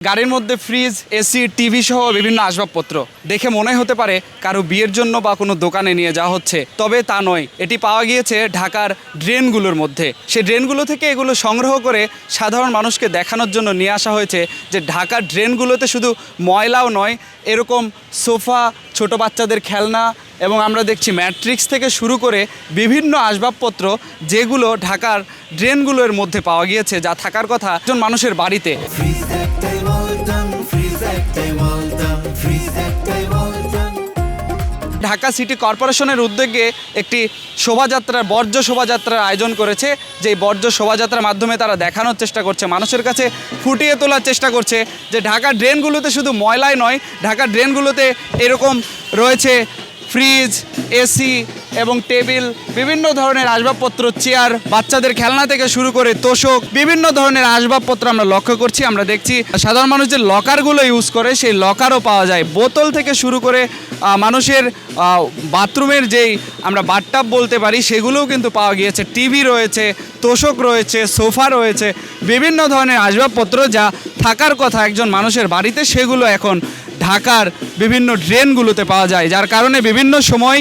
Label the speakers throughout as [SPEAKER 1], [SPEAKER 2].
[SPEAKER 1] গাড়ির মধ্যে fridge, AC, TV সহ বিভিন্ন আসবাবপত্র দেখে মনে হতে পারে কারো বিয়ের জন্য বা কোনো দোকানে নিয়ে যাওয়া হচ্ছে, তবে তা নয়। এটি পাওয়া গিয়েছে ঢাকার ড্রেনগুলোর মধ্যে। সেই ড্রেনগুলো থেকে এগুলো সংগ্রহ করে সাধারণ মানুষকে দেখানোর জন্য নিয়ে আসা হয়েছে যে ঢাকার ড্রেনগুলোতে শুধু ময়লাও নয়, এরকম সোফা, ছোট বাচ্চাদের খেলনা এবং আমরা দেখছি ম্যাট্রিক্স থেকে শুরু করে বিভিন্ন আসবাবপত্র যেগুলো ঢাকার ড্রেনগুলোর মধ্যে পাওয়া গিয়েছে, যা থাকার কথা একজন মানুষের বাড়িতে। ঢাকা সিটি কর্পোরেশনের উদ্যোগে একটি শোভাযাত্রার বর্জ্য শোভাযাত্রার আয়োজন করেছে। যেই বর্জ্য শোভাযাত্রার মাধ্যমে তারা দেখানোর চেষ্টা করছে, মানুষের কাছে ফুটিয়ে তোলার চেষ্টা করছে যে ঢাকার ড্রেনগুলোতে শুধু ময়লাই নয়, ঢাকার ড্রেনগুলোতে এরকম রয়েছে ফ্রিজ, এসি এবং টেবিল, বিভিন্ন ধরনের আসবাবপত্র, চেয়ার, বাচ্চাদের খেলনা থেকে শুরু করে তোশক, বিভিন্ন ধরনের আসবাবপত্র আমরা লক্ষ্য করছি। আমরা দেখছি সাধারণ মানুষ যে লকারগুলো ইউজ করে সেই লকারও পাওয়া যায়। বোতল থেকে শুরু করে মানুষের বাথরুমের যেই আমরা বাথটাব বলতে পারি সেগুলোও কিন্তু পাওয়া গিয়েছে। টিভি রয়েছে, তোশক রয়েছে, সোফা রয়েছে, বিভিন্ন ধরনের আসবাবপত্র যা থাকার কথা একজন মানুষের বাড়িতে, সেগুলো এখন ঢাকার বিভিন্ন ড্রেনগুলোতে পাওয়া যায়, যার কারণে বিভিন্ন সময়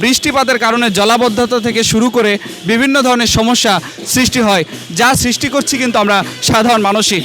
[SPEAKER 1] বৃষ্টিপাতের কারণে জলাবদ্ধতা থেকে শুরু করে বিভিন্ন ধরনের সমস্যা সৃষ্টি হয়, যা সৃষ্টি করছি কিন্তু আমরা সাধারণ মানুষই।